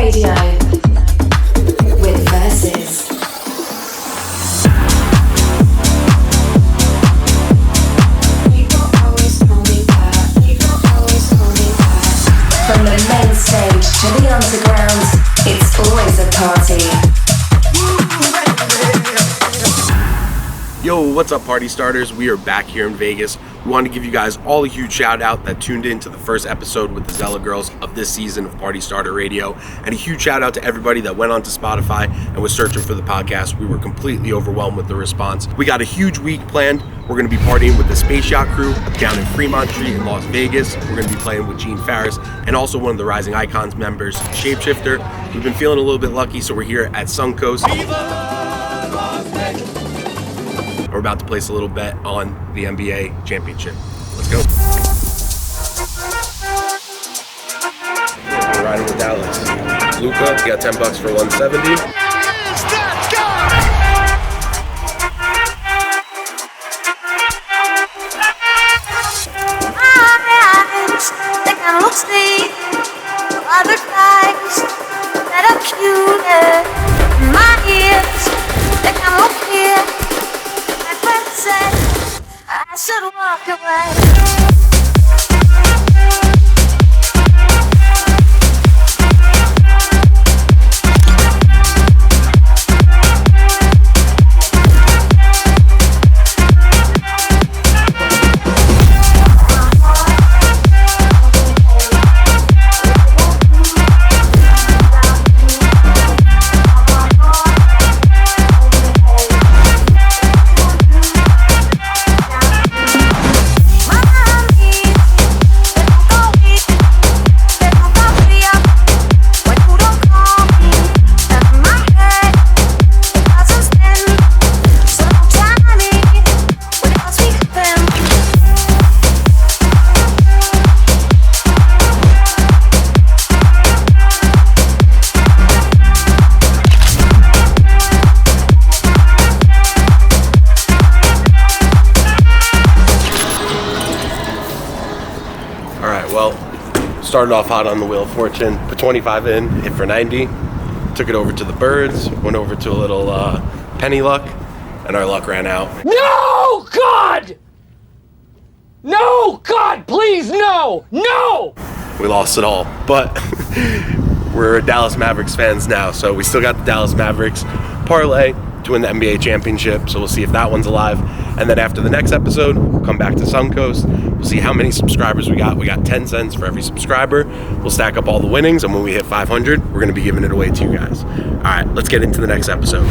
Radio with Versus. From the main stage to the underground, it's always a party. Yo, what's up, party starters? We are back here in Vegas. We want to give you guys all a huge shout out that tuned in to the first episode with the Zella Girls of this season of Party Starter Radio, and a huge shout out to everybody that went onto Spotify and was searching for the podcast. We were completely overwhelmed with the response. We got a huge week planned. We're going to be partying with the Space Yacht crew down in Fremont Street in Las Vegas. We're going to be playing with Gene Farris and also one of the Rising Icons members, Shapeshifter. We've been feeling a little bit lucky, so we're here at Suncoast. We're about to place a little bet on the NBA championship. Let's go. We're riding with Dallas. Luka, you got $10 for 170. They kind of look sweet. Other guys that are cuter. My ears, they kind of look cute. I should walk away. Started off hot on the Wheel of Fortune, put 25 in, hit for 90, took it over to the Birds, went over to a little penny luck, and our luck ran out. No, God! No, God, please, no! No! We lost it all, but we're Dallas Mavericks fans now, so we still got the Dallas Mavericks parlay to win the NBA championship, so we'll see if that one's alive. And then after the next episode, we'll come back to Suncoast. We'll see how many subscribers we got. We got 10 cents for every subscriber. We'll stack up all the winnings, and when we hit 500, we're going to be giving it away to you guys. All right, let's get into the next episode.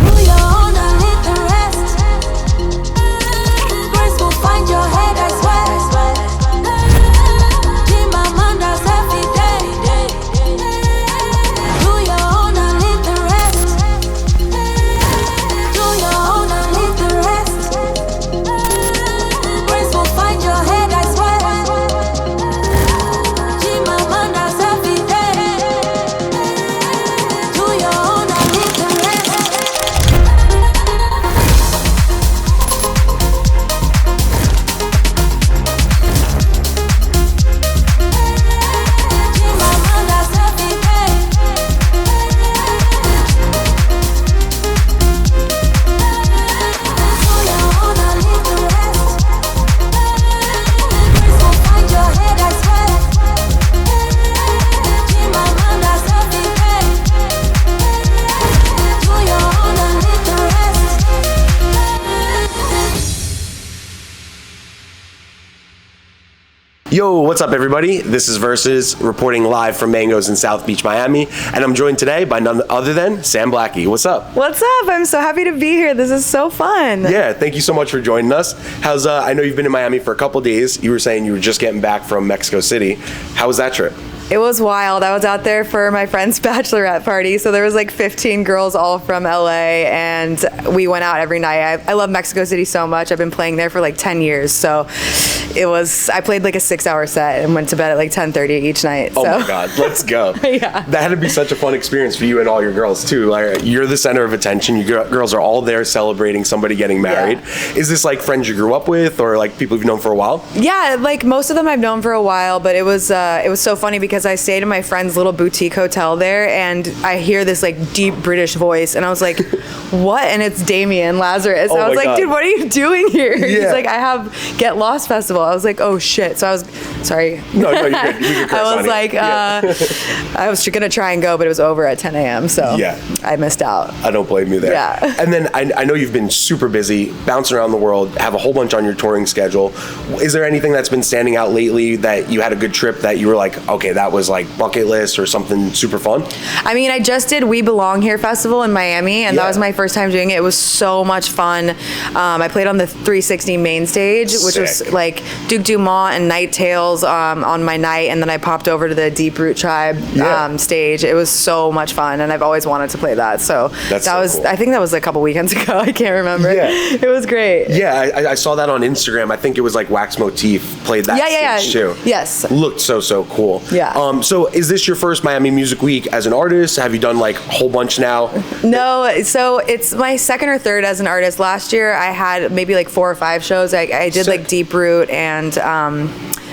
Yo, what's up, everybody? This is Versus, reporting live from Mango's in South Beach, Miami, and I'm joined today by none other than Sam Blacky. What's up? What's up? I'm so happy to be here. This is so fun. Yeah, thank you so much for joining us. How's I know you've been in Miami for a couple days. You were saying you were just getting back from Mexico City. How was that trip? It was wild. I was out there for my friend's bachelorette party, so there was like 15 girls all from LA, and we went out every night. I love Mexico City so much. I've been playing there for like 10 years, so I played like a 6-hour set and went to bed at like 10:30 each night. Oh my God, let's go. Yeah. That had to be such a fun experience for you and all your girls too. Like, you're the center of attention. You girls are all there celebrating somebody getting married. Yeah. Is this like friends you grew up with or like people you've known for a while? Yeah, like most of them I've known for a while, but it was so funny because because I stayed in my friend's little boutique hotel there, and I hear this like deep British voice, and I was like, what? And it's Damien Lazarus. I was like, dude, what are you doing here? Yeah. He's like, I have Get Lost Festival. I was like, oh shit. So I was, sorry. No, you're good. You can I was like, I was gonna try and go, but it was over at 10 a.m. So I missed out. I don't blame you there. Yeah. And then I know you've been super busy, bouncing around the world, have a whole bunch on your touring schedule. Is there anything that's been standing out lately that you had a good trip that you were like, okay, that was like bucket list or something super fun? I mean, I just did We Belong Here Festival in Miami, and that was my first time doing it. It was so much fun. I played on the 360 main stage, which was like Duke Dumont and Night Tales on my night, and then I popped over to the Deep Root Tribe stage. It was so much fun, and I've always wanted to play that. So that was cool. I think that was a couple weekends ago. I can't remember. Yeah. It was great. Yeah, I saw that on Instagram. I think it was like Wax Motif played that stage too. Yes. Looked so cool. Yeah. So is this your first Miami Music Week as an artist? Have you done like a whole bunch now? No, so it's my second or third as an artist. Last year I had maybe like 4 or 5 shows. I did like Deep Root and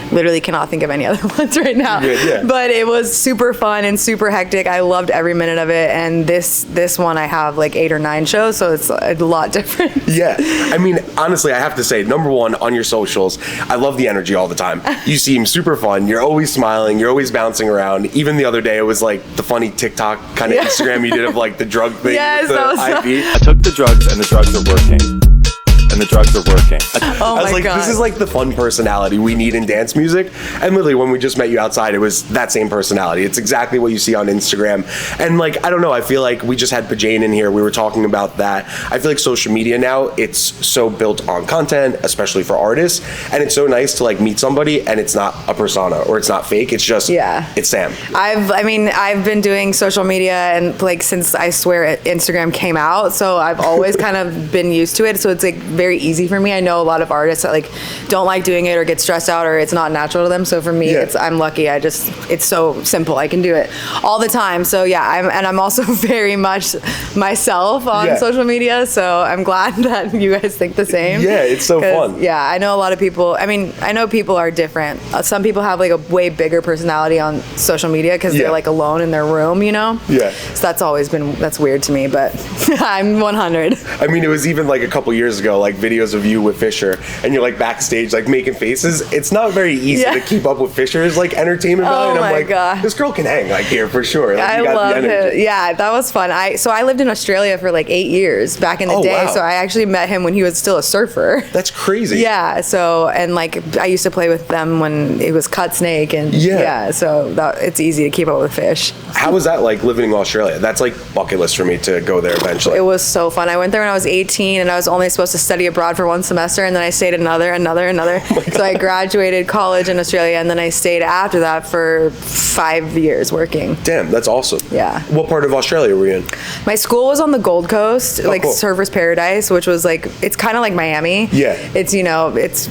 literally cannot think of any other ones right now. But it was super fun and super hectic. I loved every minute of it. And this one I have like 8 or 9 shows, so it's a lot different. Yeah. I mean, honestly, I have to say, number one, on your socials, I love the energy all the time. You seem super fun. You're always smiling. You're always bouncing around. Even the other day, it was like the funny TikTok kind of Instagram you did of like the drug thing with the IV. I took the drugs and the drugs are working. And the drugs are working. I was like, this is like the fun personality we need in dance music. And literally, when we just met you outside, it was that same personality. It's exactly what you see on Instagram. And like, I don't know, I feel like we just had Pajane in here. We were talking about that. I feel like social media now, it's so built on content, especially for artists. And it's so nice to like meet somebody and it's not a persona or it's not fake. It's just, it's Sam. I've been doing social media and like since I swear Instagram came out. So I've always kind of been used to it. So it's like very easy for me. I know a lot of artists that like don't like doing it or get stressed out or it's not natural to them. So for me, I'm lucky. It's so simple. I can do it all the time. So I'm also very much myself on social media. So I'm glad that you guys think the same. Yeah, it's so fun. Yeah, I know a lot of people. I mean, I know people are different. Some people have like a way bigger personality on social media because they're like alone in their room, you know? Yeah. So that's weird to me, but I'm 100. I mean, it was even like a couple years ago, like videos of you with Fisher and you're like backstage like making faces. It's not very easy to keep up with Fisher's like entertainment value. And I'm like, God. This girl can hang like here for sure. Like, I love it. Yeah, that was fun. I lived in Australia for like 8 years back in the day. Wow. So I actually met him when he was still a surfer. That's crazy. Yeah. So and like I used to play with them when it was Cut Snake and so it's easy to keep up with Fish. How was that like living in Australia? That's like bucket list for me to go there eventually. It was so fun. I went there when I was 18 and I was only supposed to study abroad for 1 semester and then I stayed another. So I graduated college in Australia and then I stayed after that for 5 years working. Damn, that's awesome. Yeah. What part of Australia were you in? My school was on the Gold Coast, cool. Surfers Paradise, which was like, it's kind of like Miami. Yeah. It's,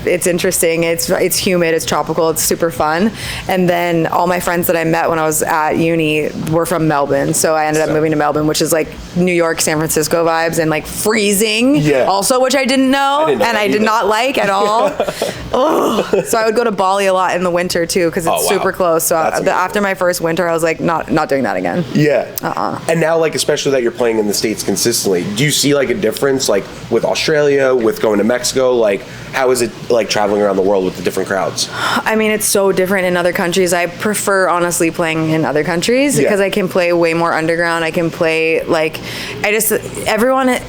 it's interesting. It's humid, it's tropical, it's super fun. And then all my friends that I met when I was at uni were from Melbourne. So I ended up moving to Melbourne, which is like New York, San Francisco vibes and like freezing also, which I didn't know. I did not like at all. So I would go to Bali a lot in the winter too because it's super close. So after my first winter, I was like, not doing that again. Yeah. And now, like, especially that you're playing in the States consistently, do you see like a difference, like with Australia, with going to Mexico? Like, how is it like traveling around the world with the different crowds? I mean, it's so different in other countries. I prefer honestly playing in other countries because I can play way more underground. I can play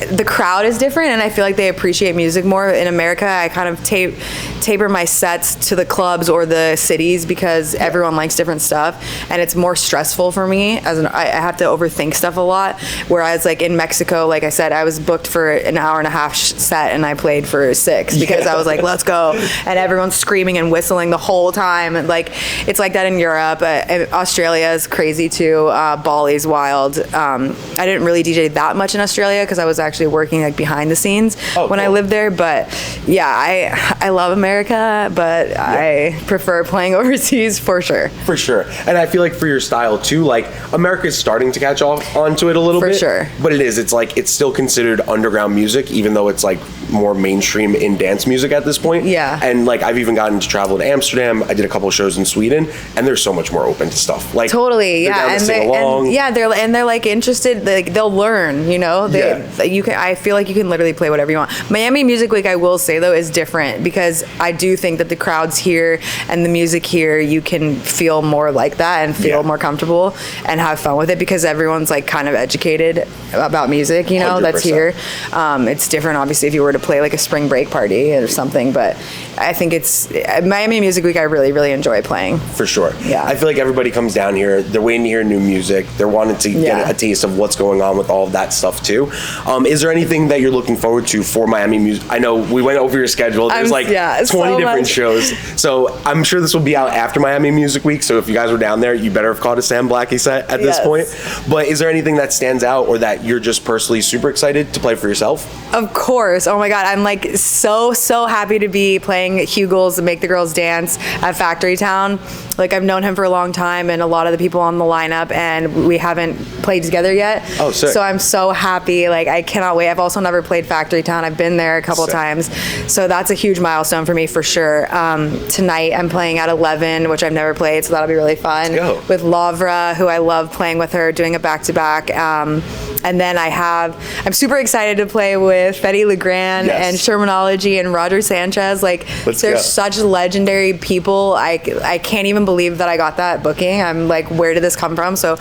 the crowd is different, and I feel like they appreciate music more. In America, I kind of taper my sets to the clubs or the cities because everyone likes different stuff, and it's more stressful for me I have to overthink stuff a lot. Whereas like in Mexico, like I said, I was booked for an hour and a half set and I played for 6 because I was like, let's go, and everyone's screaming and whistling the whole time. And like it's like that in Europe. Australia is crazy too. Bali's wild. I didn't really DJ that much in Australia because I was actually working like behind the scenes when I I lived there. But yeah, I love America, but I prefer playing overseas for sure. For sure. And I feel like for your style too, like America is starting to catch onto it a little bit. For sure. But it's like it's still considered underground music, even though it's like more mainstream in dance music at this point. Yeah. And like I've even gotten to travel to Amsterdam. I did a couple of shows in Sweden, and they're so much more open to stuff. Like totally, yeah. And they're like interested. Like they'll learn, you know. I feel like you can literally play whatever you want. Miami Music Week, I will say though, is different because I do think that the crowds here and the music here, you can feel more like that and feel more comfortable and have fun with it because everyone's like kind of educated about music, you know. 100%. That's here. It's different, obviously, if you were to play like a spring break party or something, but I think it's Miami Music Week. I really, really enjoy playing. For sure. Yeah. I feel like everybody comes down here. They're waiting to hear new music. They're wanting to get a taste of what's going on with all of that stuff too. Is there anything that you're looking forward to for Miami Music? I know we went over your schedule. There's 20 different shows. So I'm sure this will be out after Miami Music Week. So if you guys were down there, you better have caught a Sam Blacky set at this point. But is there anything that stands out or that you're just personally super excited to play for yourself? Of course. Oh my God. I'm like so happy to be playing Hugel's Make the Girls Dance at Factory Town. Like I've known him for a long time and a lot of the people on the lineup, and we haven't played together yet. Oh, sick. So I'm so happy. Like I cannot wait. I've also never played Factory Town. I've been there a couple of times. So that's a huge milestone for me for sure. Tonight I'm playing at 11, which I've never played. So that'll be really fun. Let's go. With Lavra, who I love playing with her, doing a back-to-back. And then I'm super excited to play with Fetty Legrand and Shermanology and Roger Sanchez. Like they're such legendary people. I can't even believe that I got that booking. I'm like, where did this come from? So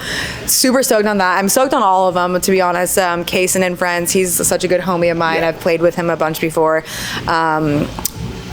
super stoked on that. I'm stoked on all of them, to be honest. Kaysen and Friends, he's such a good homie of mine. I've played with him a bunch before.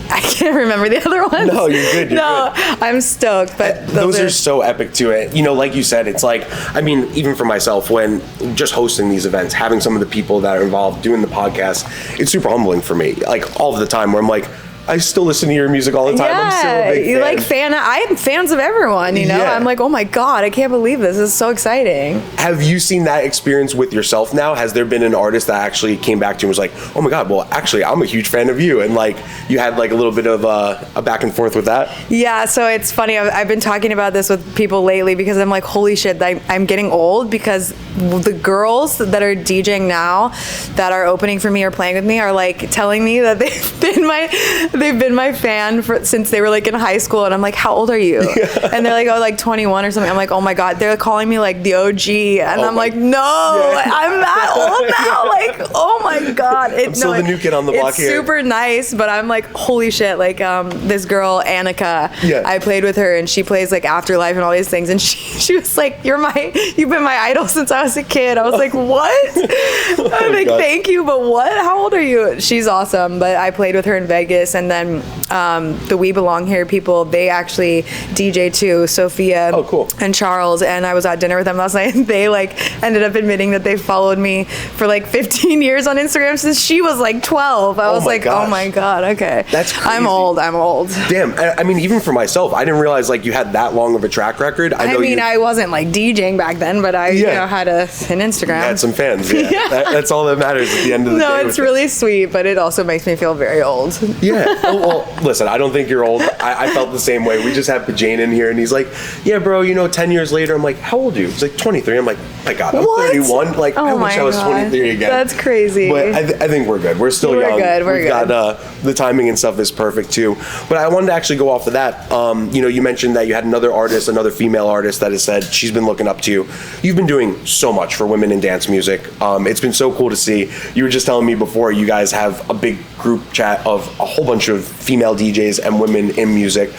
I can't remember the other ones. No, you're good. You're good. I'm stoked. But those are so epic to it. You know, like you said, it's like, I mean, even for myself, when just hosting these events, having some of the people that are involved doing the podcast, it's super humbling for me. Like all of the time where I'm like, I still listen to your music all the time. I'm still a big fan. Like I'm fans of everyone, you know? Yeah. I'm like, oh my God, I can't believe this. This is so exciting. Have you seen that experience with yourself now? Has there been an artist that actually came back to you and was like, oh my God, well, actually, I'm a huge fan of you. And like, you had like a little bit of a back and forth with that? Yeah, so it's funny. I've been talking about this with people lately because I'm like, holy shit, I'm getting old because the girls that are DJing now that are opening for me or playing with me are like telling me that they've been my fan since they were like in high school, and I'm like, how old are you? And they're like, oh, like 21 or something. I'm like, oh my God, they're calling me like the OG, and I'm like, no, I'm that old now. Like, oh my God, I'm still the new kid on the block here. It's super nice, but I'm like, holy shit, like this girl Annika, I played with her, and she plays like Afterlife and all these things, and she was like, you've been my idol since I was a kid. I was like, what? I'm like, thank you, but what? How old are you? She's awesome. But I played with her in Vegas, and then the We Belong Here people, they actually DJ too, Sophia and Charles, and I was at dinner with them last night, and they like ended up admitting that they followed me for like 15 years on Instagram since she was like 12. I was like, oh my God, okay. That's crazy. I'm old. Damn, I mean, even for myself, I didn't realize like you had that long of a track record. I wasn't like DJing back then, but I you know, had an Instagram. You had some fans, that's all that matters at the end of the day. No, it's really sweet, but it also makes me feel very old. Yeah. Well, listen, I don't think you're old. I felt the same way. We just had Jane in here, and he's like, yeah, bro, you know, 10 years later, I'm like, how old are you? He's like, 23. I'm like, my God, I'm 31. Like, I wish I was 23 again. That's crazy. But I think we're good. We're still young. We've got the timing and stuff is perfect too. But I wanted to actually go off of that. You know, you mentioned that you had another female artist that has said she's been looking up to you. You've been doing so much for women in dance music. It's been so cool to see. You were just telling me before, you guys have a big group chat of a whole bunch of female DJs and women in music.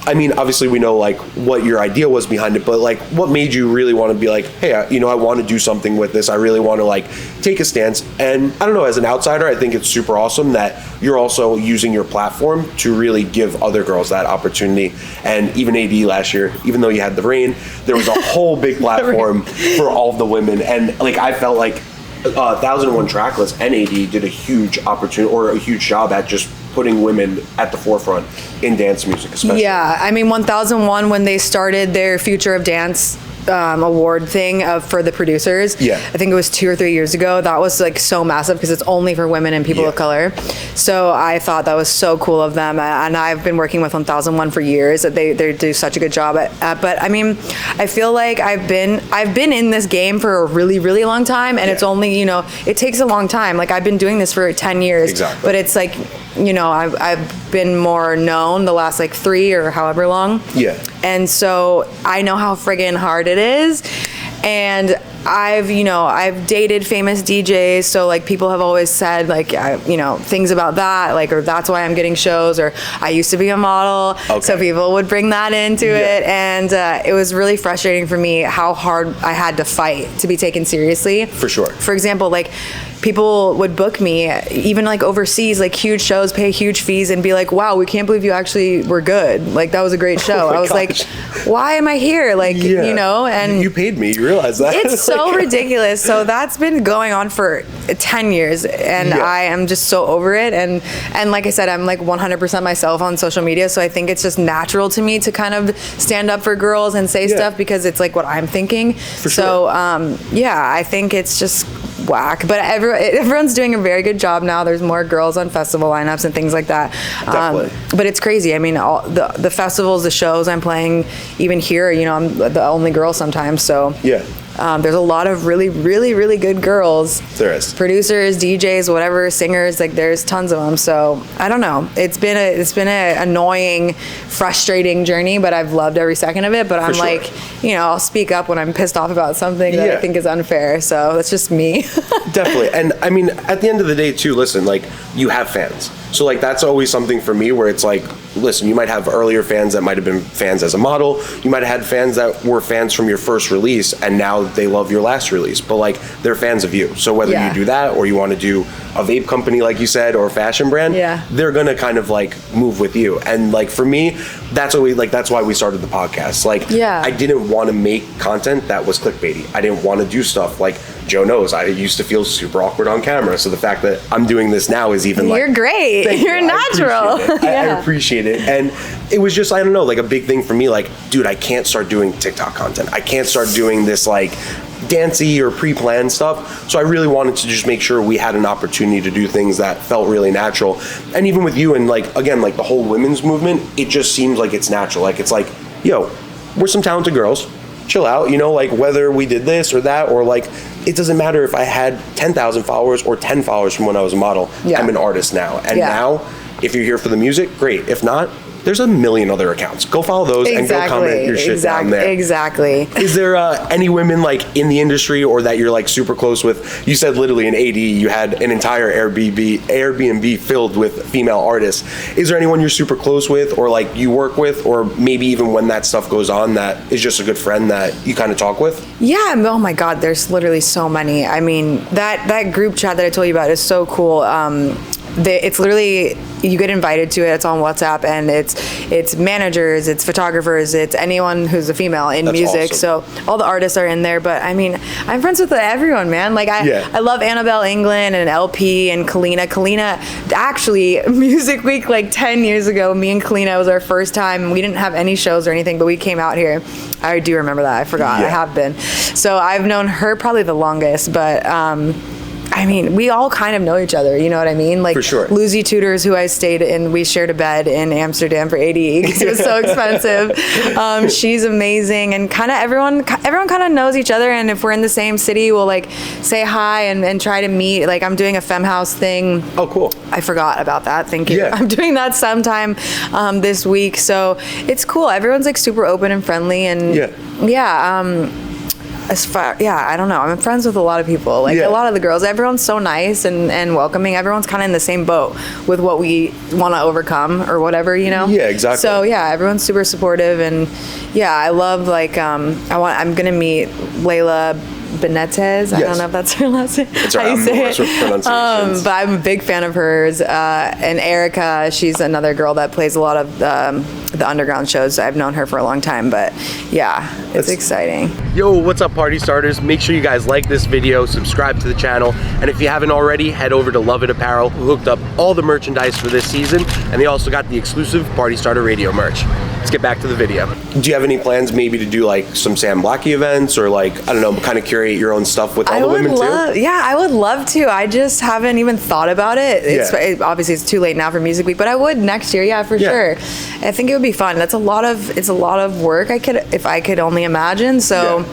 I mean, obviously we know like what your idea was behind it, but like what made you really want to be like, hey, you know, I want to do something with this. I really want to like take a stance. And I don't know, as an outsider, I think it's super awesome that you're also using your platform to really give other girls that opportunity. And even AD last year, even though you had the rain, there was a whole big platform for all of the women. And like, I felt like 1001 Tracklist and AD did a huge opportunity or a huge job at just putting women at the forefront in dance music, especially. Yeah, I mean, 1001, when they started their Future of Dance award thing for the producers. Yeah. I think it was 2 or 3 years ago. That was like so massive because it's only for women and people of color. So I thought that was so cool of them, and I've been working with 1001 for years. They do such a good job at but I mean, I feel like I've been in this game for a really, really long time, and it's only, you know, it takes a long time. Like I've been doing this for 10 years. Exactly. But it's like, you know, I've been more known the last like 3 or however long. Yeah. And so I know how friggin' hard it is. And I've dated famous DJs, so like people have always said like, things about that, like, or that's why I'm getting shows, or I used to be a model. Okay. So people would bring that into it. And it was really frustrating for me how hard I had to fight to be taken seriously. For sure. For example, like, people would book me, even like overseas, like huge shows, pay huge fees, and be like, wow, we can't believe you actually were good. Like, that was a great show. I was like, why am I here? Like, you know, and you paid me, you realize that? It's so ridiculous. So that's been going on for 10 years, and I am just so over it. And like I said, I'm like 100% myself on social media. So I think it's just natural to me to kind of stand up for girls and say stuff because it's like what I'm thinking. For sure. So, I think it's just whack, but everyone's doing a very good job now. There's more girls on festival lineups and things like that. Definitely. But it's crazy. I mean, all the festivals, the shows I'm playing, even here, you know, I'm the only girl sometimes. So there's a lot of really, really, really good girls. There is. Producers, DJs, whatever, singers. Like, there's tons of them. So I don't know. It's been a annoying, frustrating journey, but I've loved every second of it. But I'm like, you know, I'll speak up when I'm pissed off about something that I think is unfair. So that's just me. Definitely. And I mean, at the end of the day too, listen, like, you have fans. So like, that's always something for me where it's like, listen, you might have earlier fans that might have been fans as a model. You might have had fans that were fans from your first release, and now they love your last release, but like, they're fans of you. So whether you do that, or you want to do a vape company, like you said, or a fashion brand, they're going to kind of like move with you. And like, for me, that's always like, that's why we started the podcast. Like, I didn't want to make content that was clickbaity. I didn't want to do stuff like, Joe knows, I used to feel super awkward on camera. So the fact that I'm doing this now is even like, you're great. You're natural. I appreciate it. And it was just, I don't know, like a big thing for me. Like, dude, I can't start doing TikTok content. I can't start doing this like dancey or pre-planned stuff. So I really wanted to just make sure we had an opportunity to do things that felt really natural. And even with you and like, again, like the whole women's movement, it just seems like it's natural. Like, it's like, yo, we're some talented girls. Chill out, you know, like whether we did this or that, or like, it doesn't matter if I had 10,000 followers or 10 followers from when I was a model. I'm an artist now. And now, if you're here for the music, great. If not, there's a million other accounts. Go follow those and go comment your shit down there. Exactly. Is there any women like in the industry or that you're like super close with? You said literally in AD you had an entire Airbnb filled with female artists. Is there anyone you're super close with or like you work with, or maybe even when that stuff goes on that is just a good friend that you kind of talk with? Yeah, oh my God, there's literally so many. I mean, that group chat that I told you about is so cool. It's literally, you get invited to it, it's on WhatsApp, and it's managers, it's photographers, it's anyone who's a female in music. Awesome. So all the artists are in there, but I mean, I'm friends with everyone, man. Like, I love Annabelle England and LP and Kalina. Actually, Music Week like 10 years ago, me and Kalina, was our first time. We didn't have any shows or anything, but we came out here. I do remember that. I forgot. I have been. So I've known her probably the longest, but I mean, we all kind of know each other, you know what I mean? Like, for sure. Lucy Tutors, who I stayed in, we shared a bed in Amsterdam for 80 because it was so expensive. She's amazing, and kind of everyone kind of knows each other, and if we're in the same city, we'll like say hi and try to meet. Like, I'm doing a Femme House thing. Oh, cool. I forgot about that. Thank you. I'm doing that sometime this week, so it's cool. Everyone's like super open and friendly, and I don't know. I'm friends with a lot of people. Like, a lot of the girls, everyone's so nice and welcoming. Everyone's kind of in the same boat with what we want to overcome or whatever, you know? Yeah, exactly. So everyone's super supportive, and I love, like, I'm going to meet Layla Benitez. I don't know if that's her last name. It's how you say it. But I'm a big fan of hers. And Erica, she's another girl that plays a lot of the underground shows. I've known her for a long time, but it's exciting. Yo, what's up, party starters? Make sure you guys like this video, subscribe to the channel, and if you haven't already, head over to Love It Apparel, who hooked up all the merchandise for this season, and they also got the exclusive Party Starter Radio merch. let's get back to the video. Do you have any plans maybe to do like some Sam Blacky events, or like, I don't know, kind of curate your own stuff with all the women too? Yeah, I would love to. I just haven't even thought about it. Obviously it's too late now for Music Week, but I would next year, for sure. I think it would be fun. It's a lot of work if I could only imagine. So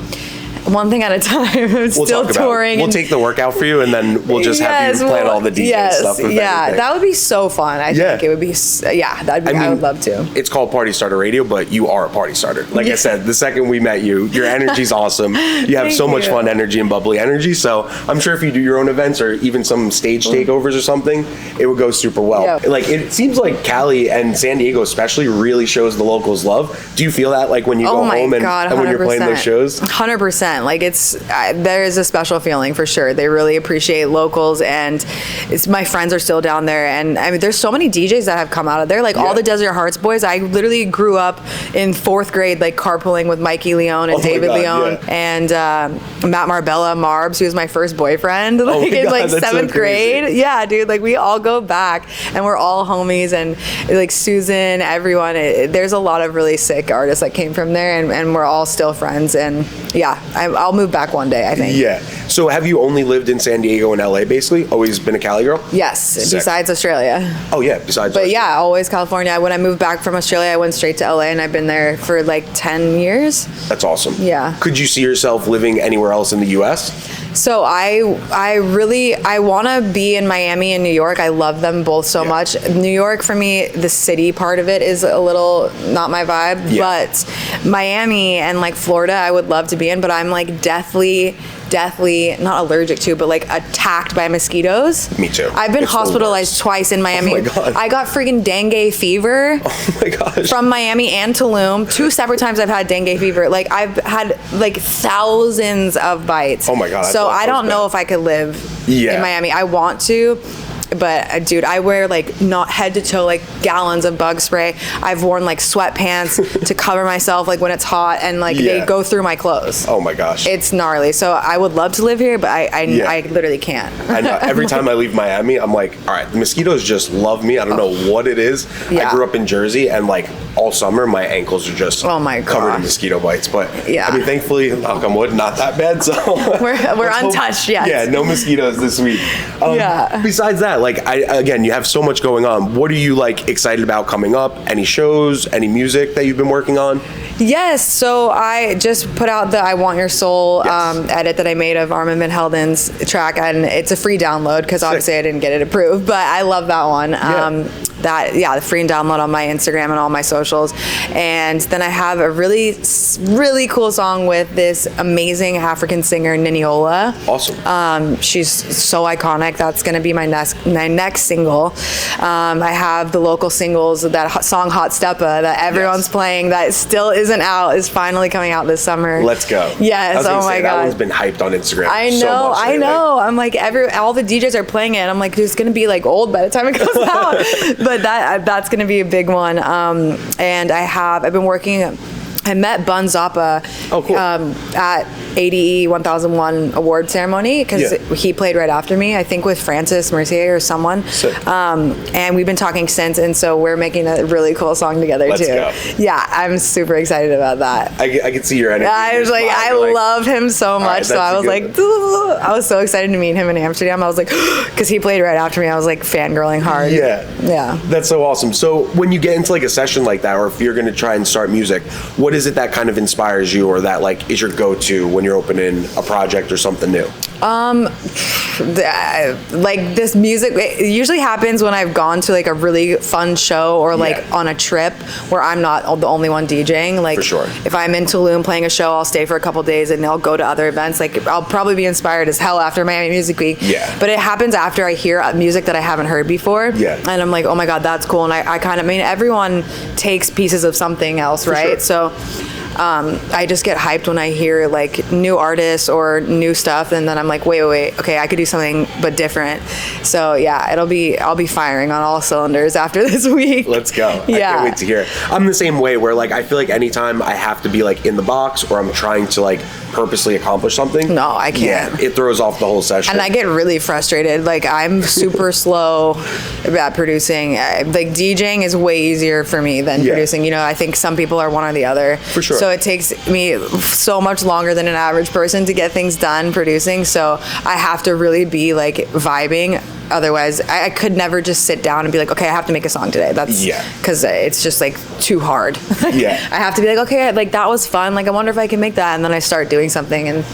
one thing at a time. I'm still touring. We'll take the workout for you, and then we'll just have you plan all the DJ stuff. That would be so fun. I think it would be. I would love to. It's called Party Starter Radio, but you are a party starter. Like I said, the second we met you, your energy's awesome. You have so much fun energy and bubbly energy. So I'm sure if you do your own events or even some stage takeovers or something, it would go super well. Yeah. Like it seems like Cali and San Diego especially really shows the locals love. Do you feel that like when you go home and when you're playing those shows? 100%. Like there is a special feeling for sure. They really appreciate locals, and my friends are still down there. And I mean, there's so many DJs that have come out of there. Like all the Desert Hearts boys. I literally grew up in 4th grade, like carpooling with Mikey Leone and David Leone and Matt Marbella, Marbs, who was my first boyfriend, like in like 7th grade. Yeah, dude. Like we all go back, and we're all homies, and like Susan, everyone. There's a lot of really sick artists that came from there, and we're all still friends. And I'll move back one day, I think. Yeah. So have you only lived in San Diego and LA basically? Always been a Cali girl? Yes, Sick. Besides Australia. Oh yeah, besides But Australia. always California. When I moved back from Australia, I went straight to LA, and I've been there for like 10 years. That's awesome. Yeah. Could you see yourself living anywhere else in the US? So I want to be in Miami and New York. I love them both so much. New York, for me, the city part of it is a little not my vibe, but Miami and like Florida, I would love to be in, but I'm like deathly not allergic to, but like attacked by mosquitoes. Me too. I've been hospitalized twice in Miami. Oh my God. I got freaking dengue fever. Oh my gosh. From Miami and Tulum. 2 separate times I've had dengue fever. Like I've had like thousands of bites. Oh my God. So I don't know if I could live in Miami. I want to. But dude, I wear like not head to toe like gallons of bug spray. I've worn like sweatpants to cover myself like when it's hot, and like they go through my clothes. Oh my gosh. It's gnarly. So I would love to live here, but I literally can't. I know. Every time I leave Miami, I'm like, all right, the mosquitoes just love me. I don't know what it is. I grew up in Jersey, and like all summer my ankles are just covered in mosquito bites. But I mean, thankfully, knock on wood, not that bad. So we're untouched yet. Yeah, no mosquitoes this week. Besides that, like again, you have so much going on. What are you like excited about coming up? Any shows, any music that you've been working on? Yes, so I just put out the I Want Your Soul edit that I made of Armin van Helden's track, and it's a free download because obviously I didn't get it approved, but I love that one. The free download on my Instagram and all my socials. And then I have a really, really cool song with this amazing African singer, Niniola. Awesome. She's so iconic. That's going to be my next single. I have the local singles, that song Hot Steppa that everyone's playing that still isn't out, is finally coming out this summer. Let's go. Yes, oh my God. That one's been hyped on Instagram. I know, so much lately. I'm like, all the DJs are playing it. I'm like, it's going to be like old by the time it comes out. But that's going to be a big one. And I've been working. I met Bun Zappa at ADE 1001 award ceremony because he played right after me, I think with Francis Mercier or someone. And we've been talking since, and so we're making a really cool song together too. Go. Yeah, I'm super excited about that. I can see your energy. I was like, I love him so much, right, so I was like, I was so excited to meet him in Amsterdam. I was like, because he played right after me, I was like fangirling hard. Yeah. That's so awesome. So when you get into like a session like that, or if you're going to try and start music, what is it that kind of inspires you, or that like is your go-to when you're opening a project or something new? Like this music, it usually happens when I've gone to like a really fun show or like on a trip where I'm not the only one DJing. Like, for sure. If I'm in Tulum playing a show, I'll stay for a couple days and I'll go to other events. Like I'll probably be inspired as hell after Miami Music Week. Yeah. But it happens after I hear music that I haven't heard before. Yeah. And I'm like, oh my God, that's cool. And I kind of, everyone takes pieces of something else, right? Sure. So I just get hyped when I hear like new artists or new stuff, and then I'm like, wait, okay, I could do something but different. So yeah, I'll be firing on all cylinders after this week. Let's go. I can't wait to hear it. I'm the same way where like I feel like anytime I have to be like in the box or I'm trying to like purposely accomplish something. No, I can't. Yeah, it throws off the whole session. And I get really frustrated. Like I'm super slow about producing. Like DJing is way easier for me than producing. You know, I think some people are one or the other. For sure. So it takes me so much longer than an average person to get things done producing. So I have to really be like vibing. Otherwise, I could never just sit down and be like, okay, I have to make a song today. That's because it's just like too hard. Yeah. I have to be like, okay, like that was fun. Like I wonder if I can make that, and then I start doing something. And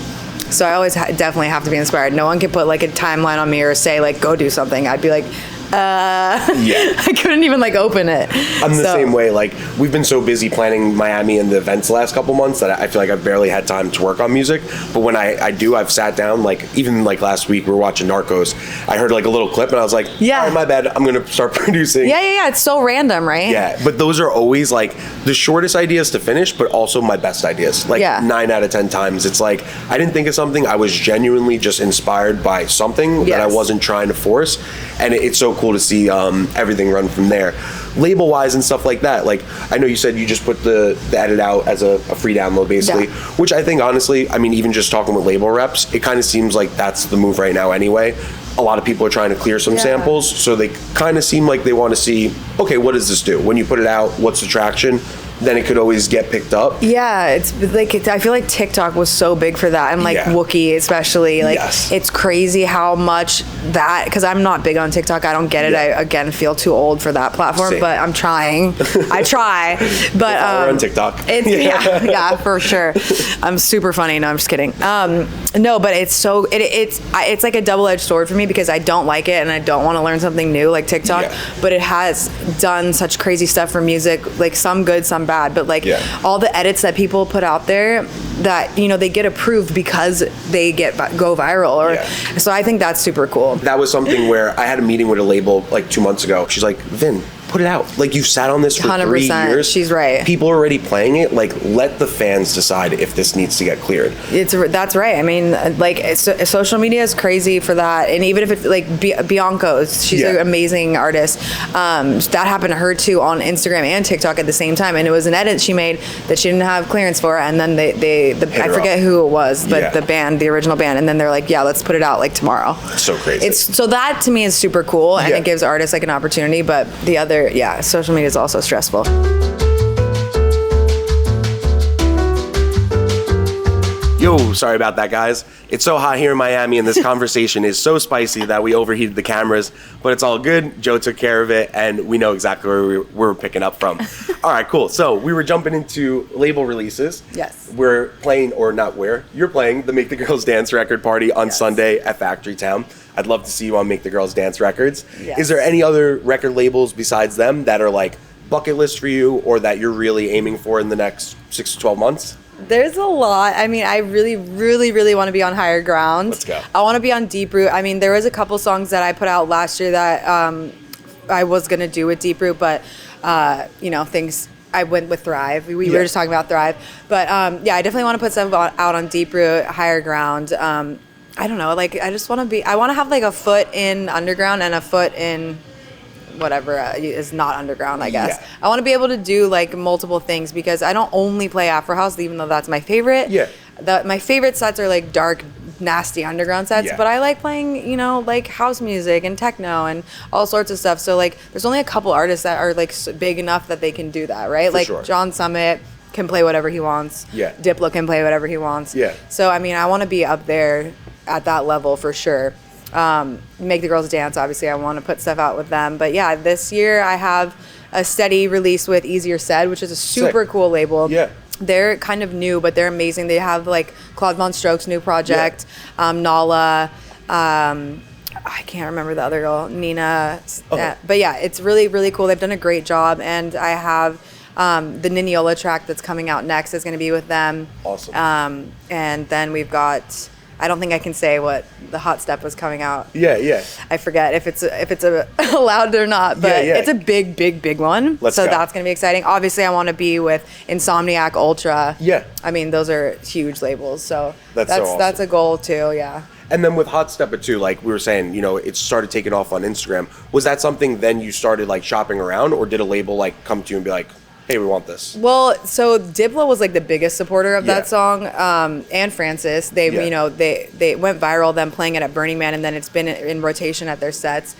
so I always definitely have to be inspired. No one can put like a timeline on me or say like go do something. I'd be like, I couldn't even like open it. I'm the same way. Like we've been so busy planning Miami and the events the last couple months that I feel like I've barely had time to work on music. But when I do, I've sat down. Like even like last week we were watching Narcos. I heard like a little clip and I was like, all right, my bad. I'm gonna start producing. Yeah. It's so random, right? Yeah, but those are always like the shortest ideas to finish, but also my best ideas. Like 9 out of 10 times, it's like I didn't think of something. I was genuinely just inspired by something that I wasn't trying to force, and it's so cool to see everything run from there, label wise and stuff like that. Like I know you said you just put the edit out as a free download basically, which I think honestly, I mean even just talking with label reps, it kind of seems like that's the move right now anyway. A lot of people are trying to clear some samples, so they kind of seem like they want to see, okay, what does this do? When you put it out, what's the traction? Then it could always get picked up. Yeah, it's like I feel like TikTok was so big for that, and like Wookiee especially. Like it's crazy how much that, because I'm not big on TikTok. I don't get it. I again feel too old for that platform, but I'm trying. I try, but on TikTok. It's yeah, for sure. I'm super funny. No, I'm just kidding. No, but it's so it's like a double-edged sword for me because I don't like it and I don't want to learn something new like TikTok. But it has done such crazy stuff for music, like some good, some bad, but like all the edits that people put out there that, you know, they get approved because they go viral, or so I think that's super cool. That was something where I had a meeting with a label like 2 months ago. She's like, Vin, put it out. Like you've sat on this for 3 years. She's right. People are already playing it. Like let the fans decide if this needs to get cleared. That's right. I mean, like social media is crazy for that, and even if it's like Bianco, she's an amazing artist. That happened to her too on Instagram and TikTok at the same time, and it was an edit she made that she didn't have clearance for, and then I forget who it was, but the original band, and then they're like, let's put it out like tomorrow. So crazy. So that to me is super cool, and it gives artists like an opportunity, but the other social media is also stressful. Yo, sorry about that, guys. It's so hot here in Miami, and this conversation is so spicy that we overheated the cameras, but it's all good. Joe took care of it, and we know exactly where we were picking up from. All right, cool. So we were jumping into label releases. Yes. We're playing, or not where, you're playing the Make the Girls Dance record party on Sunday at Factory Town. I'd love to see you on Make the Girls Dance Records. Yes. Is there any other record labels besides them that are like bucket list for you, or that you're really aiming for in the next 6 to 12 months? There's a lot. I mean, I really, really, really want to be on Higher Ground. Let's go. I want to be on Deep Root. I mean, there was a couple songs that I put out last year that I was going to do with Deep Root, but, things... I went with Thrive. We were just talking about Thrive. But, I definitely want to put stuff out on Deep Root, Higher Ground. I don't know. Like, I just want to I want to have, like, a foot in underground and a foot in whatever is not underground, I guess. Yeah. I want to be able to do, like, multiple things because I don't only play Afro House, even though that's my favorite. Yeah. My favorite sets are, like, dark, nasty underground sets, but I like playing, like, house music and techno and all sorts of stuff. So, like, there's only a couple artists that are, like, big enough that they can do that, right? For sure. John Summit can play whatever he wants. Yeah. Diplo can play whatever he wants. Yeah. So, I mean, I want to be up there at that level for sure. Make the Girls Dance, obviously, I want to put stuff out with them. But yeah, this year I have a steady release with Easier Said, which is a super cool label. Yeah. They're kind of new, but they're amazing. They have like Claude Von Stroke's new project, Nala, I can't remember the other girl, Nina. But yeah, it's really, really cool. They've done a great job. And I have the Niniola track that's coming out next is going to be with them. Awesome. And then we've got I don't think I can say what the Hot Step was coming out. Yeah. I forget if it's allowed or not, but it's a big one. Let's go. That's gonna be exciting. Obviously, I want to be with Insomniac, Ultra. Yeah. I mean, those are huge labels, so That's so awesome. that's a goal too. Yeah. And then with Hot Stepper too, like we were saying, you know, it started taking off on Instagram. Was that something then you started like shopping around, or did a label like come to you and be like, hey, we want this? Well, so Diplo was like the biggest supporter of that song, and Francis. They, you know, they went viral, them playing it at Burning Man, and then it's been in rotation at their sets.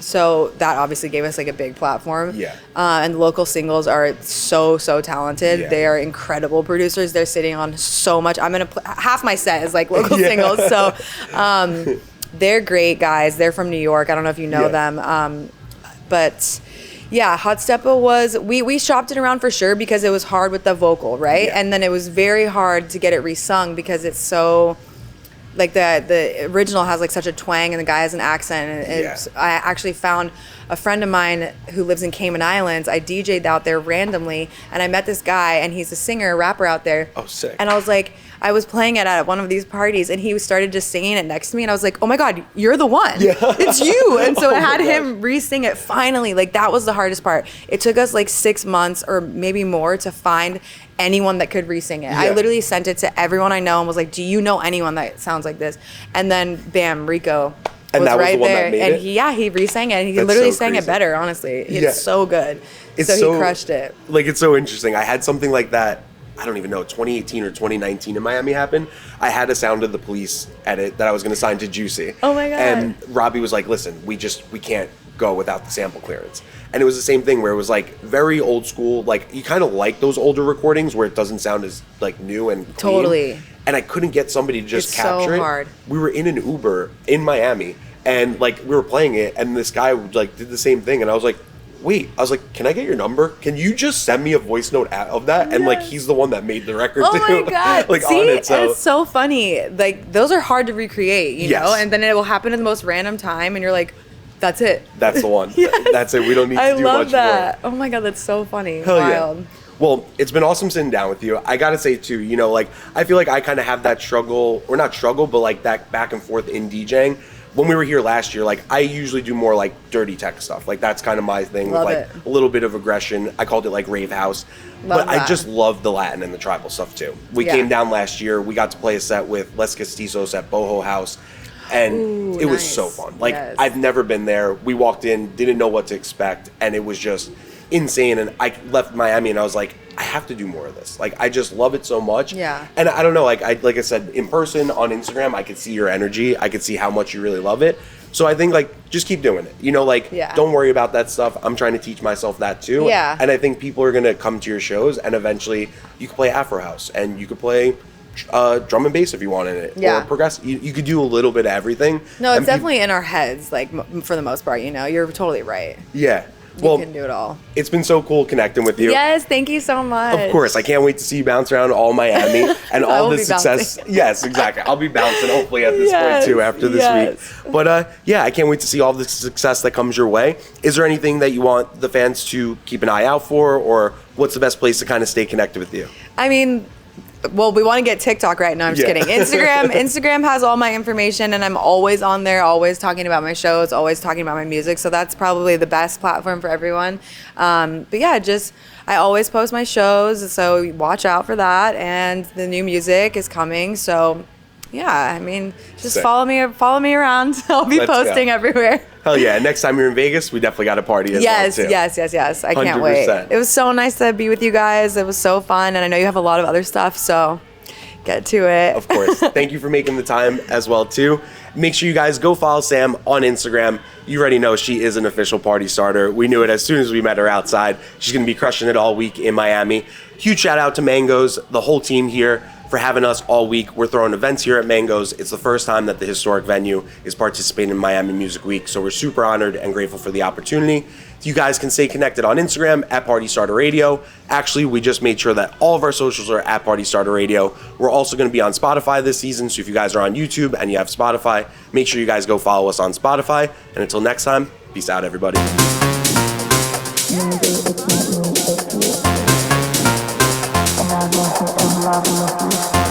So that obviously gave us like a big platform. Yeah. And the local singles are so talented. Yeah. They are incredible producers. They're sitting on so much. I'm gonna half my set is like local singles. So they're great guys. They're from New York. I don't know if you know them. But yeah, Hot Steppa was, we shopped it around for sure because it was hard with the vocal, right? Yeah. And then it was very hard to get it resung because it's so, like the original has like such a twang and the guy has an accent. And I actually found a friend of mine who lives in Cayman Islands. I DJ'd out there randomly and I met this guy and he's a singer, a rapper out there. Oh, sick. And I was like, I was playing it at one of these parties and he started just singing it next to me and I was like, oh my God, you're the one. Yeah. It's you. And so I had him re-sing it finally. Like that was the hardest part. It took us like 6 months or maybe more to find anyone that could re-sing it. I literally sent it to everyone I know and was like, do you know anyone that sounds like this? And then bam, Rico was right the one there. that made and it? he re-sang it and he That's literally so sang crazy. it better, honestly. It's so good. So he crushed it. Like, it's so interesting. I had something like that, I don't even know, 2018 or 2019 in Miami happen. I had a Sound of the Police edit that I was going to sign to Juicy. Oh my God. And Robbie was like, listen, we can't go without the sample clearance. And it was the same thing where it was like very old school, like you kind of like those older recordings where it doesn't sound as like new and clean. Totally. And I couldn't get somebody to just It's capture so it. hard. We were in an Uber in Miami and like we were playing it and this guy like did the same thing and I was like, wait, I was like, can I get your number? Can you just send me a voice note of that? And like, he's the one that made the record too. Oh my God. Like See, on it. So it's so funny. Like those are hard to recreate, you know? And then it will happen in the most random time and you're like, that's it. That's the one. Yes. That's it. We don't need to do much more. I love that. Oh my God, that's so funny. Hell Wild. Yeah. Well, it's been awesome sitting down with you. I gotta say too, you know, like I feel like I kind of have that struggle, or not struggle, but like that back and forth in DJing. When we were here last year, like I usually do more like dirty tech stuff. Like that's kind of my thing Love with like it. a little bit of aggression. I called it like rave house. Love But I that. just love the Latin and the tribal stuff too. We came down last year. We got to play a set with Les Castizos at Boho House. And it was nice. so fun. Like Yes. I've never been there. We walked in, didn't know what to expect, and it was just insane. And I left Miami and I was like, I have to do more of this. Like I just love it so much. Yeah. And I don't know, like I said, in person on Instagram, I could see your energy. I could see how much you really love it. So I think like just keep doing it. You know, like don't worry about that stuff. I'm trying to teach myself that too. Yeah. And I think people are gonna come to your shows and eventually you could play Afro House and you could play drum and bass if you want in it. Yeah. Or progressive. You could do a little bit of everything. No, it's And definitely in our heads, like for the most part, you know? You're totally right. Yeah. You Well, can do it all. it's been so cool connecting with you. Yes, thank you so much. Of course, I can't wait to see you bounce around all Miami and I all will the be success. bouncing. Yes, exactly. I'll be bouncing hopefully at this point too after this week. But yeah, I can't wait to see all the success that comes your way. Is there anything that you want the fans to keep an eye out for, or what's the best place to kind of stay connected with you? I mean, well, we want to get TikTok right now. I'm just kidding. Instagram has all my information, and I'm always on there, always talking about my shows, always talking about my music. So that's probably the best platform for everyone. But yeah, I always post my shows, so watch out for that. And the new music is coming, so yeah. I mean, just Sick. follow me around. I'll be Let's posting go. everywhere. Hell yeah! Next time you're in Vegas, we definitely got a party as well too. Yes. I can't wait. 100%. It was so nice to be with you guys. It was so fun, and I know you have a lot of other stuff, so get to it. Of course. Thank you for making the time as well too. Make sure you guys go follow Sam on Instagram. You already know she is an official party starter. We knew it as soon as we met her outside. She's going to be crushing it all week in Miami. Huge shout out to Mangoes, the whole team here, for having us all week. We're throwing events here at Mangoes. It's the first time that the historic venue is participating in Miami Music Week, so we're super honored and grateful for the opportunity. You guys can stay connected on Instagram at Party Starter Radio. Actually, we just made sure that all of our socials are at Party Starter Radio. We're also going to be on Spotify this season, so if you guys are on YouTube and you have Spotify, make sure you guys go follow us on Spotify. And until next time, peace out, everybody. And I will love you.